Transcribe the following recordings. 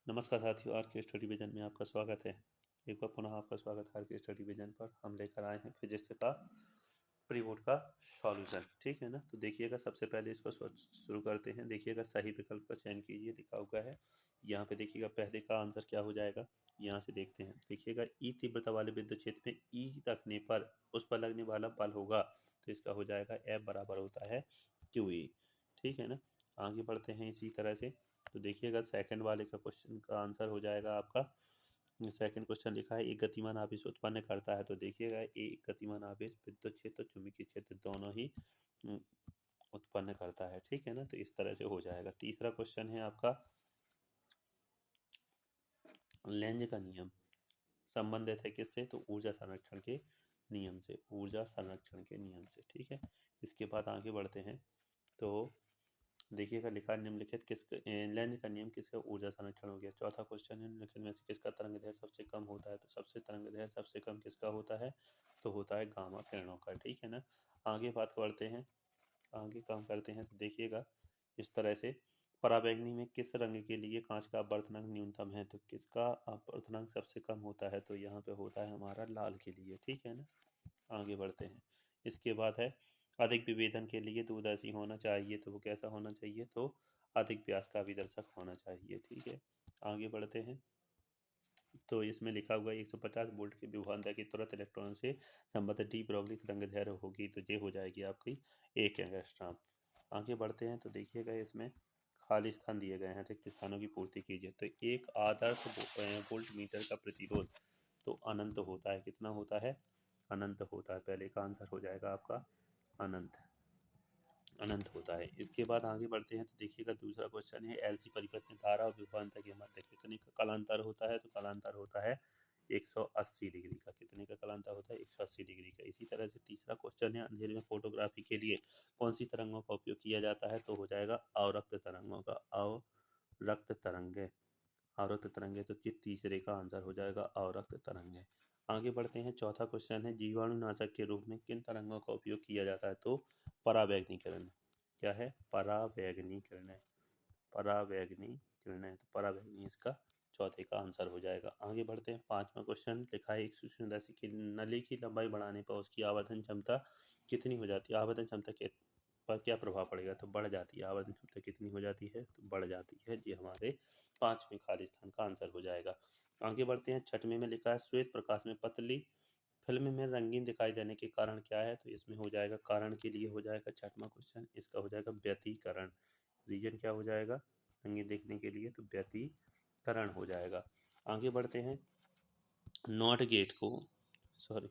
नमस्कार साथियों, आर के स्टडी विजन में आपका स्वागत है। एक बार पुनः आपका स्वागत है आर के स्टडी विजन पर। हम लेकर आए हैं फिजिक्स का प्री बोर्ड का सॉल्यूशन, ठीक है ना। तो देखिएगा, सबसे पहले इसको शुरू करते हैं। देखिएगा, सही विकल्प का चयन कीजिए, लिखा हुआ है यहाँ पे। देखिएगा पहले का आंसर क्या हो जाएगा, यहाँ से देखते हैं। देखिएगा, ई तीव्रता वाले विद्युत क्षेत्र में ई रखने पर उस पर लगने वाला बल होगा, तो इसका हो जाएगा एफ बराबर होता है क्यू ई, ठीक है ना। आगे बढ़ते हैं इसी तरह से। तो देखिएगा, सेकंड वाले का क्वेश्चन का आंसर हो जाएगा आपका। सेकंड क्वेश्चन लिखा है एक गतिमान आवेश उत्पन्न करता है। तो देखिएगा, एक गतिमान आवेश विद्युत क्षेत्र चुंबकीय क्षेत्र दोनों ही उत्पन्न करता है, ठीक है ना। तो इस तरह से हो जाएगा। तीसरा क्वेश्चन है आपका, लेंज का नियम संबंधित है किससे, तो ऊर्जा संरक्षण के नियम से, ऊर्जा संरक्षण के नियम से, ठीक है। इसके बाद आगे बढ़ते हैं। तो देखिएगा, लिखा निम्नलिखित किस लेंज का नियम किसका ऊर्जा संरक्षण हो गया। चौथा क्वेश्चन है, निम्नलिखित में से किसका तरंग दैर्घ्य सबसे कम होता है। तो सबसे तरंग दैर्घ्य सबसे कम किसका होता है, तो होता है गामा किरणों का, ठीक है ना। आगे बात करते हैं, आगे काम करते हैं। तो देखिएगा इस तरह से, पराबैंगनी में किस रंग के लिए कांच का अपवर्तनांक न्यूनतम है। तो किसका अपवर्तनांक सबसे कम होता है, तो यहाँ पे होता है हमारा लाल के लिए, ठीक है ना। आगे बढ़ते हैं। इसके बाद है, अधिक विभेदन के लिए दूरदर्शी होना चाहिए। तो वो कैसा होना चाहिए, तो अधिक व्यास का विदर्शक होना चाहिए, ठीक है। आगे बढ़ते हैं। तो इसमें लिखा हुआ है 150 वोल्ट की विभवांतर की तुरंत इलेक्ट्रॉन से संबंधित डी ब्रॉगली तरंग दैर्घ्य होगी, तो ये हो जाएगी आपकी 1 एंगस्ट्रॉम। आगे बढ़ते हैं। तो देखिएगा, इसमें खाली स्थान दिए गए हैं, रिक्त स्थानों की पूर्ति कीजिए। तो एक आदर्श वोल्ट मीटर का प्रतिरोध तो अनंत होता है। कितना होता है, अनंत होता है। पहले का आंसर हो जाएगा आपका अनंत, अनंत होता है। इसके बाद आगे बढ़ते हैं। तो देखिएगा, दूसरा क्वेश्चन है, एलसी परिपथ में धारा और विभवांतर के मध्य कितने का कालांतर होता है। तो कालांतर होता है 180 डिग्री का। कितने का कालांतर होता है, 180 डिग्री का। इसी तरह से तीसरा क्वेश्चन है, अंधेरे में फोटोग्राफी के लिए कौन सी तरंगों का उपयोग किया जाता है। तो हो जाएगा अवरक्त तरंगों का, अवरक्त तरंगे, अवरक्त तरंगे। तो तीसरे का आंसर हो जाएगा अवरक्त तरंगे। आगे बढ़ते हैं। चौथा क्वेश्चन है, जीवाणुनाशक के रूप में किन तरंगों का उपयोग किया जाता है। तो पराबैंगनी किरण। क्या है, पराबैंगनी किरणें, पराबैंगनी किरणें। तो पराबैंगनी इसका चौथे का आंसर हो जाएगा। आगे बढ़ते हैं। पांचवा क्वेश्चन लिखा है, एक सूक्ष्मदर्शी की नली की लंबाई बढ़ाने पर उसकी आवर्धन क्षमता कितनी हो जाती है। आवर्धन क्षमता के पर क्या प्रभाव पड़ेगा, तो बढ़ जाती है। आवर्धन क्षमता कितनी हो जाती है, तो बढ़ जाती है। ये हमारे पांचवें खाली स्थान का आंसर हो जाएगा। आगे बढ़ते हैं। छठवें में लिखा है, श्वेत प्रकाश में पतली फिल्म में रंगीन दिखाई देने के कारण क्या है। तो इसमें हो जाएगा, कारण के लिए हो जाएगा छठवां क्वेश्चन, इसका हो जाएगा व्यतिकरण। रीजन क्या हो जाएगा रंगीन देखने के लिए, तो व्यतिकरण हो जाएगा। आगे बढ़ते हैं। नॉट गेट को, सॉरी,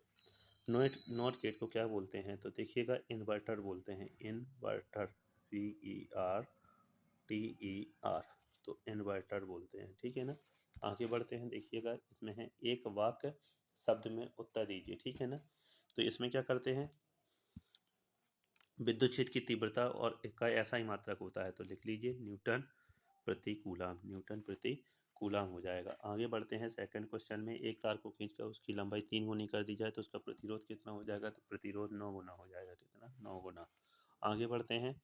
नॉट गेट को क्या बोलते हैं। तो देखिएगा, इन्वर्टर बोलते हैं, इन्वर्टर, VERTER। तो इन्वर्टर बोलते हैं, ठीक है ना। आगे बढ़ते हैं। देखिएगा, इसमें है, एक वाक्य शब्द में उत्तर दीजिए, ठीक है ना। तो इसमें क्या करते हैं, विद्युत क्षेत्र की तीव्रता और इसका ऐसा ही मात्रक होता है। तो लिख लीजिए न्यूटन प्रति कूलाम, न्यूटन प्रति कूलाम हो जाएगा। आगे बढ़ते हैं। सेकंड क्वेश्चन में, एक तार को खींचकर उसकी लंबाई 3 गुनी कर दी जाए तो उसका प्रतिरोध कितना हो जाएगा। तो प्रतिरोध 9 गुना हो जाएगा। कितना, 9 गुना। आगे बढ़ते हैं।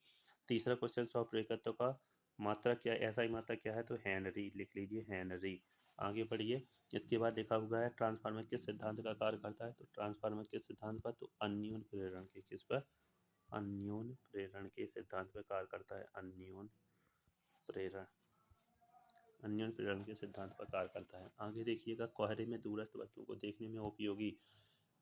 तीसरा क्वेश्चन, 100 प्रेरकत्व का मात्रक क्या, ऐसा ही मात्रक क्या है, तो हेनरी, लिख लीजिए हेनरी। आगे बढ़िए। इसके बाद लिखा हुआ है, ट्रांसफार्मर किस सिद्धांत का कार्य करता है। तो ट्रांसफार्मर किस सिद्धांत पर, तो अन्योन प्रेरण के, किस पर, अन्योन प्रेरण के सिद्धांत पर कार्य करता है। अन्योन प्रेरण, अन्योन प्रेरण के सिद्धांत पर कार्य करता है। आगे देखिएगा, कोहरे में दूरस्थ वस्तुओं को देखने में उपयोगी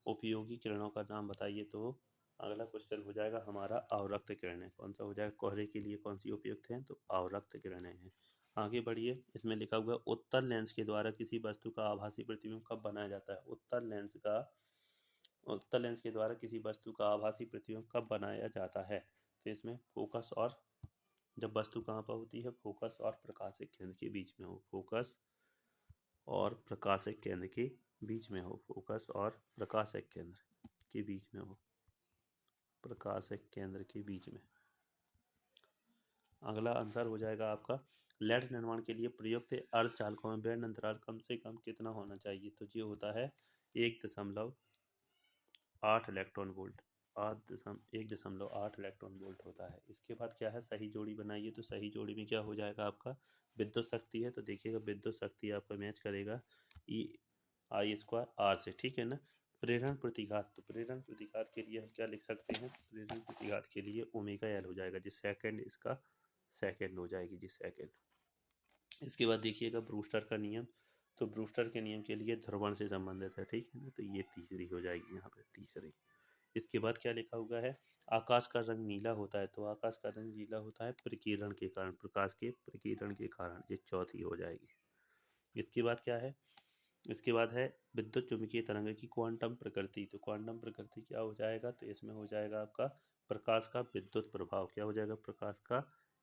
उपयोगी किरणों का नाम बताइए। तो अगला क्वेश्चन हो जाएगा हमारा अवरक्त किरणें। कौन सा हो जाएगा, कोहरे के लिए कौन सी उपयुक्त है, तो अवरक्त किरणें हैं। आगे बढ़िए। इसमें लिखा हुआ है, उत्तल लेंस के द्वारा किसी वस्तु का आभासी प्रतिबिंब कब बनाया जाता है। उत्तल लेंस के द्वारा किसी वस्तु का आभासी प्रतिबिंब कब बनाया जाता है। तो इसमें फोकस और, जब वस्तु कहाँ पर होती है, फोकस और प्रकाशिक केंद्र के बीच में हो, फोकस और प्रकाशिक केंद्र के बीच में हो, फोकस और प्रकाशिक केंद्र के बीच में हो, प्रकाशिक केंद्र के बीच में। अगला आंसर हो जाएगा आपका, लेड निर्माण के लिए प्रयुक्त अर्धचालकों में बैंड अंतराल कम से कम कितना होना चाहिए। तो ये होता है 1.8 इलेक्ट्रॉन वोल्ट, 1.8 इलेक्ट्रॉन वोल्ट होता है। इसके बाद क्या है, सही जोड़ी बनाइए, तो सही जोड़ी में क्या हो जाएगा आपका, विद्युत शक्ति है तो देखिएगा विद्युत शक्ति आपका मैच करेगा ई आई स्क्वायर आर से, ठीक है ना। प्रेरण प्रतिघात, तो प्रेरण प्रतिघात के लिए हम क्या लिख सकते हैं, प्रेरण प्रतिघात के लिए ओमेगा एल हो जाएगा, जिस सेकंड इसका सेकंड हो जाएगी जी सेकंड। इसके बाद देखिएगा ब्रूस्टर का नियम, तो ब्रूस्टर के नियम के लिए ध्रुवण से संबंधित है, ठीक है ना, तो ये तीसरी हो जाएगी यहाँ पे, तीसरी। इसके बाद क्या लिखा हुआ है, आकाश का रंग नीला होता है, तो आकाश का रंग नीला होता है प्रकीर्णन के कारण, प्रकाश के प्रकीर्णन के कारण, ये चौथी हो जाएगी। इसके बाद क्या है, इसके बाद है विद्युत चुम्बकीय तरंग की क्वांटम प्रकृति, तो क्वांटम प्रकृति क्या हो जाएगा, तो इसमें हो जाएगा आपका प्रकाश का विद्युत प्रभाव, क्या हो जाएगा, प्रकाश का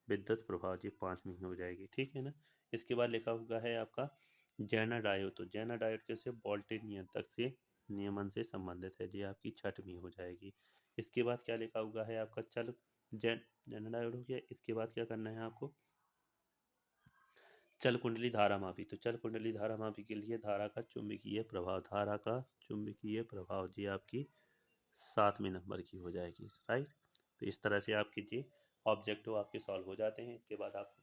विद्युत प्रभाव, ये पांचवी हो जाएगी, ठीक है ना। इसके बाद लिखा हुआ है आपका जैना डायोड, तो जैना डायोड कैसे, वोल्टेज नियंत्रक से नियमन से संबंधित है, ये आपकी छठवीं हो जाएगी। इसके बाद क्या लिखा हुआ है आपका चल जैना डायोड हो गया। इसके बाद क्या करना है आपको, चल कुंडली धारा मापी, तो चल कुंडली धारा मापी के लिए धारा का चुंबकीय प्रभाव, धारा का चुंबकीय प्रभाव, जी आपकी 7वें नंबर की हो जाएगी, राइट। तो इस तरह से आपके जी ऑब्जेक्टिव आपके सॉल्व हो जाते हैं। इसके बाद आप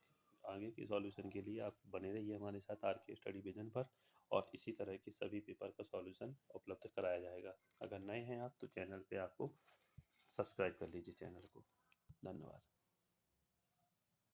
आगे की सॉल्यूशन के लिए आप बने रहिए हमारे साथ आर के स्टडी विजन पर, और इसी तरह के सभी पेपर का सॉल्यूशन उपलब्ध कराया जाएगा। अगर नए हैं आप तो चैनल पे आपको सब्सक्राइब कर लीजिए चैनल को। धन्यवाद।